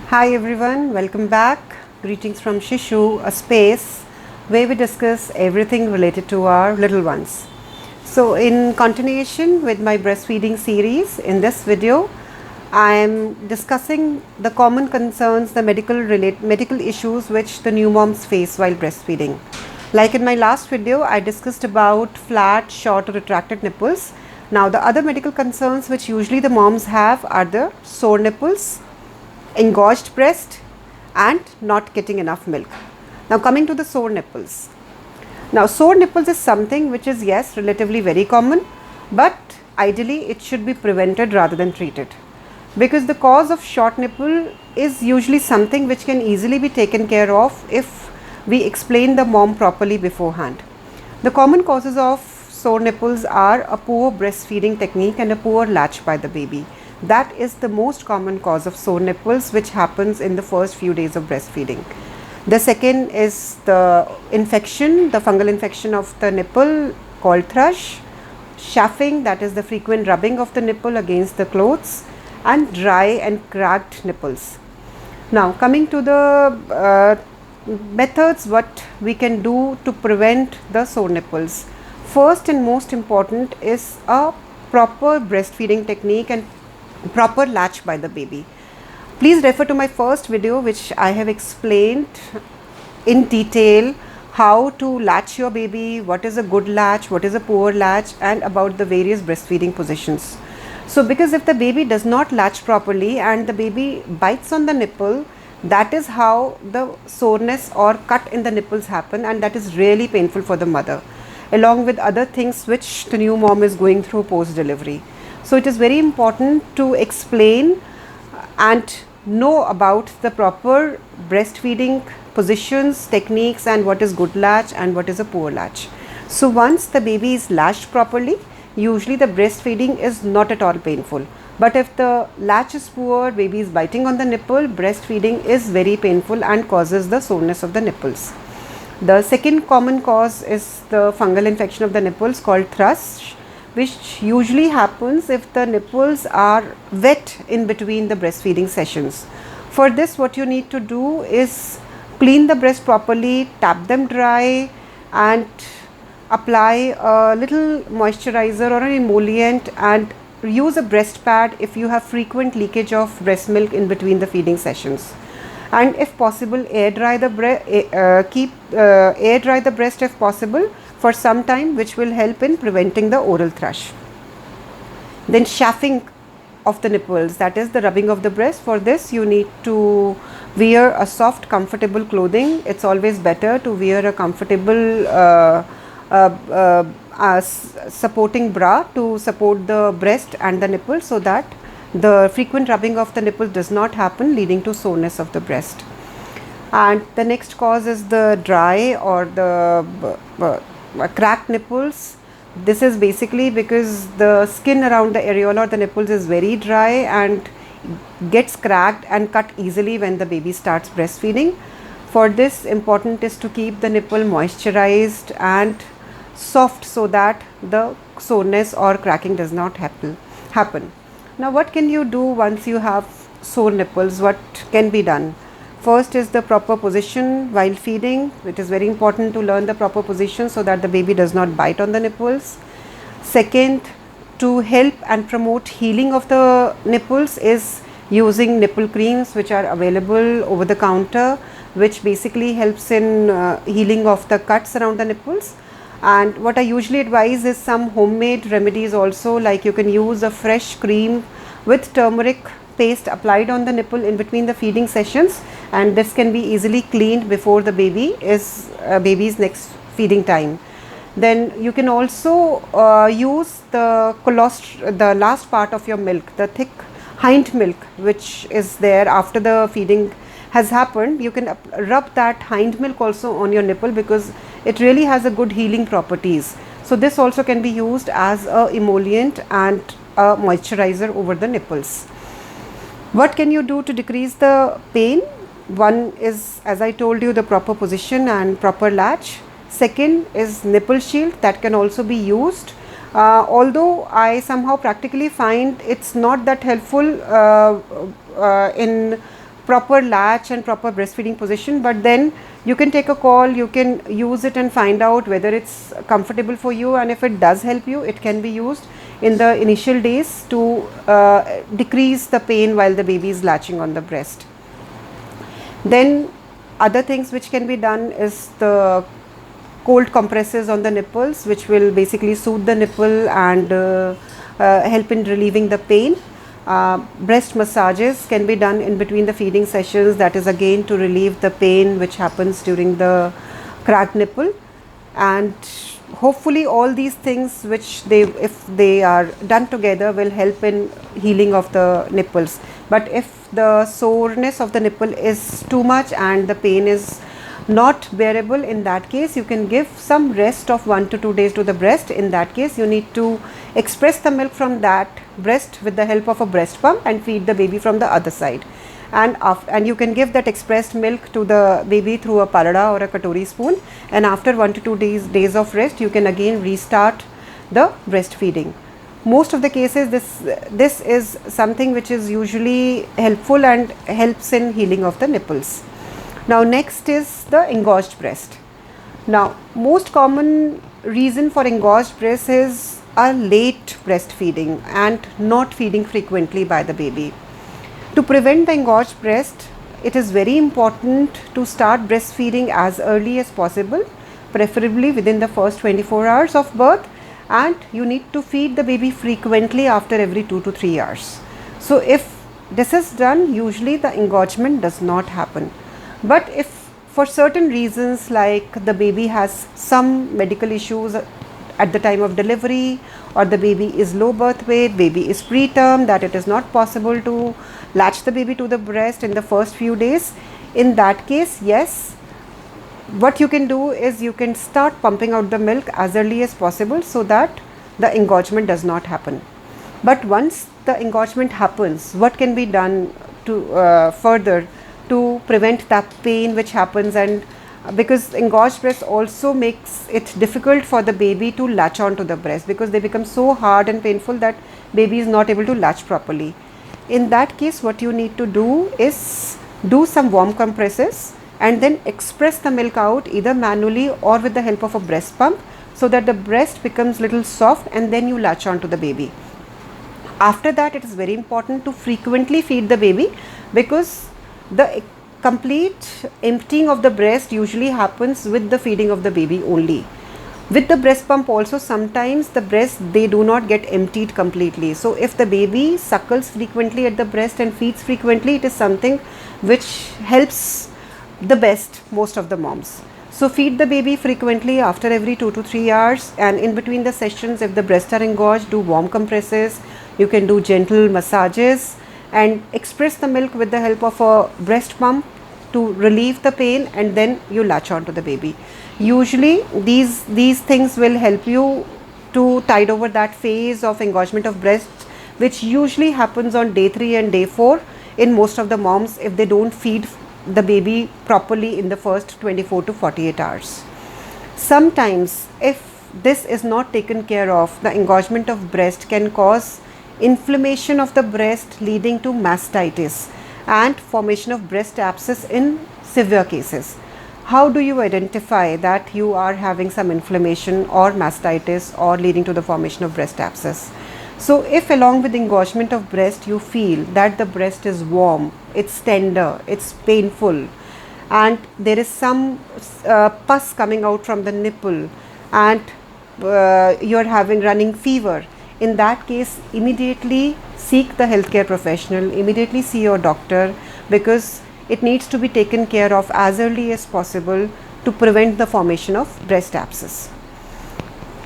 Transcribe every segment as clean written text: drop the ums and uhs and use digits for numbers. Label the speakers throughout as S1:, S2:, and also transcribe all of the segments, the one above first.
S1: Hi everyone, welcome back. Greetings from Shishu, a space where we discuss everything related to our little ones. So, in continuation with my breastfeeding series, in this video, I am discussing the common concerns, the medical issues which the new moms face while breastfeeding. Like in my last video, I discussed about flat, short, or retracted nipples. Now, the other medical concerns which usually the moms have are the sore nipples, engorged breast, and not getting enough milk. Now, coming to the sore nipples. Now, sore nipples is something which is, yes, relatively very common, but ideally it should be prevented rather than treated, because the cause of short nipple is usually something which can easily be taken care of if we explain the mom properly beforehand. The common causes of sore nipples are a poor breastfeeding technique and a poor latch by the baby. That is the most common cause of sore nipples, which happens in the first few days of breastfeeding. The second is the infection, the fungal infection of the nipple called thrush, chafing, that is the frequent rubbing of the nipple against the clothes, and dry and cracked nipples. Now, coming to the methods what we can do to prevent the sore nipples. First and most important is a proper breastfeeding technique and proper latch by the baby. Please refer to my first video, which I have explained in detail how to latch your baby, what is a good latch, what is a poor latch, and about the various breastfeeding positions. So, because if the baby does not latch properly and the baby bites on the nipple, that is how the soreness or cut in the nipples happen, and that is really painful for the mother, along with other things which the new mom is going through post delivery. So, it is very important to explain and know about the proper breastfeeding positions, techniques, and what is good latch and what is a poor latch. So, once the baby is latched properly, usually the breastfeeding is not at all painful. But if the latch is poor, baby is biting on the nipple, breastfeeding is very painful and causes the soreness of the nipples. The second common cause is the fungal infection of the nipples called thrush, which usually happens if the nipples are wet in between the breastfeeding sessions. For this, what you need to do is clean the breast properly, tap them dry, and apply a little moisturizer or an emollient, and use a breast pad if you have frequent leakage of breast milk in between the feeding sessions. And if possible, air dry the breast if possible for some time, which will help in preventing the oral thrush. Then chafing of the nipples, that is the rubbing of the breast. For this, you need to wear a soft, comfortable clothing. It's always better to wear a comfortable supporting bra to support the breast and the nipple, so that the frequent rubbing of the nipple does not happen, leading to soreness of the breast. And the next cause is the dry or the cracked nipples. This is basically because the skin around the areola or the nipples is very dry and gets cracked and cut easily when the baby starts breastfeeding. For this, important is to keep the nipple moisturized and soft so that the soreness or cracking does not happen. Now, what can you do once you have sore nipples? What can be done? First is the proper position while feeding. It is very important to learn the proper position so that the baby does not bite on the nipples. Second, to help and promote healing of the nipples is using nipple creams, which are available over the counter, which basically helps in healing of the cuts around the nipples. And what I usually advise is some homemade remedies also, like you can use a fresh cream with turmeric paste applied on the nipple in between the feeding sessions, and this can be easily cleaned before the baby's next feeding time. Then you can also use the last part of your milk, the thick hind milk, which is there after the feeding has happened. You can rub that hind milk also on your nipple, because it really has a good healing properties. So this also can be used as a emollient and a moisturizer over the nipples. What can you do to decrease the pain? One is, as I told you, the proper position and proper latch. Second is nipple shield, that can also be used. Although I somehow practically find it's not that helpful in proper latch and proper breastfeeding position, but then you can take a call, you can use it and find out whether it's comfortable for you, and if it does help you, it can be used in the initial days to decrease the pain while the baby is latching on the breast. Then other things which can be done is the cold compresses on the nipples, which will basically soothe the nipple and help in relieving the pain. Breast massages can be done in between the feeding sessions, that is again to relieve the pain which happens during the cracked nipple. And hopefully all these things, which if they are done together, will help in healing of the nipples. But if the soreness of the nipple is too much and the pain is not bearable, in that case you can give some rest of 1 to 2 days to the breast. In that case you need to express the milk from that breast with the help of a breast pump and feed the baby from the other side, and you can give that expressed milk to the baby through a parada or a katori spoon, and after 1 to 2 days of rest you can again restart the breastfeeding. Most of the cases this is something which is usually helpful and helps in healing of the nipples. Now next is the engorged breast. Now most common reason for engorged breast is a late breastfeeding and not feeding frequently by the baby. To prevent the engorged breast, it is very important to start breastfeeding as early as possible, preferably within the first 24 hours of birth, and you need to feed the baby frequently after every 2 to 3 hours. So if this is done, usually the engorgement does not happen. But if for certain reasons, like the baby has some medical issues at the time of delivery, or the baby is low birth weight, baby is preterm, that it is not possible to latch the baby to the breast in the first few days, in that case, yes, what you can do is you can start pumping out the milk as early as possible so that the engorgement does not happen. But once the engorgement happens, what can be done to further to prevent that pain which happens? And because engorged breast also makes it difficult for the baby to latch onto the breast, because they become so hard and painful that baby is not able to latch properly. In that case, what you need to do is do some warm compresses and then express the milk out either manually or with the help of a breast pump, so that the breast becomes little soft, and then you latch onto the baby. After that, it is very important to frequently feed the baby, because the complete emptying of the breast usually happens with the feeding of the baby only. With the breast pump also, sometimes the breast, they do not get emptied completely. So if the baby suckles frequently at the breast and feeds frequently, it is something which helps the best most of the moms. So feed the baby frequently after every 2 to 3 hours, and in between the sessions, if the breasts are engorged, do warm compresses. You can do gentle massages and express the milk with the help of a breast pump to relieve the pain, and then you latch on to the baby. Usually these things will help you to tide over that phase of engorgement of breasts, which usually happens on day 3 and day 4 in most of the moms if they don't feed the baby properly in the first 24 to 48 hours. Sometimes if this is not taken care of, the engorgement of breast can cause inflammation of the breast, leading to mastitis and formation of breast abscess in severe cases. How do you identify that you are having some inflammation or mastitis or leading to the formation of breast abscess? So if along with engorgement of breast you feel that the breast is warm, it's tender, it's painful, and there is some pus coming out from the nipple, and you are having running fever, in that case immediately seek the healthcare professional, immediately see your doctor, because it needs to be taken care of as early as possible to prevent the formation of breast abscess.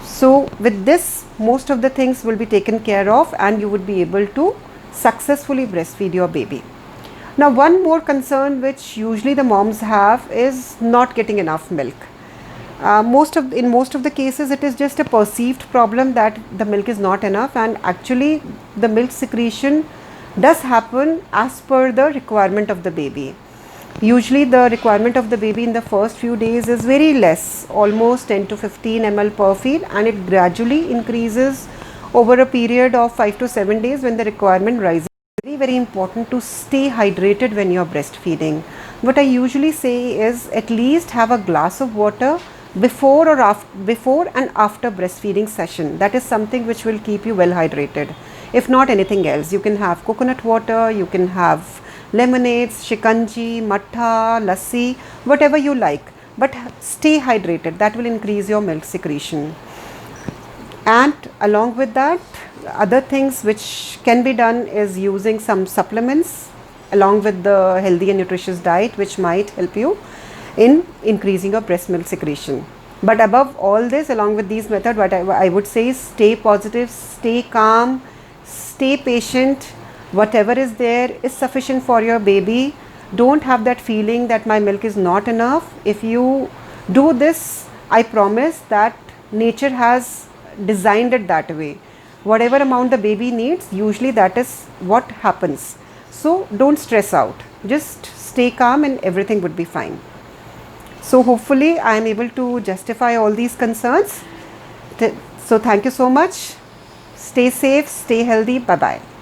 S1: So with this, most of the things will be taken care of and you would be able to successfully breastfeed your baby. Now one more concern which usually the moms have is not getting enough milk. In most of the cases it is just a perceived problem that the milk is not enough, and actually the milk secretion does happen as per the requirement of the baby. Usually the requirement of the baby in the first few days is very less, almost 10 to 15 ml per feed, and it gradually increases over a period of 5 to 7 days when the requirement rises very very important to stay hydrated when you're breastfeeding. What I usually say is at least have a glass of water before and after breastfeeding session. That is something which will keep you well hydrated. If not anything else, you can have coconut water, you can have lemonades, shikanji, matha, lassi, whatever you like, but stay hydrated. That will increase your milk secretion. And along with that, other things which can be done is using some supplements along with the healthy and nutritious diet, which might help you in increasing your breast milk secretion. But above all this, along with these methods, what I would say is stay positive, stay calm, stay patient. Whatever is there is sufficient for your baby. Don't have that feeling that my milk is not enough. If you do this, I promise that nature has designed it that way. Whatever amount the baby needs, usually that is what happens. So don't stress out. Just stay calm and everything would be fine. So hopefully I am able to justify all these concerns. So thank you so much. Stay safe, stay healthy. Bye-bye.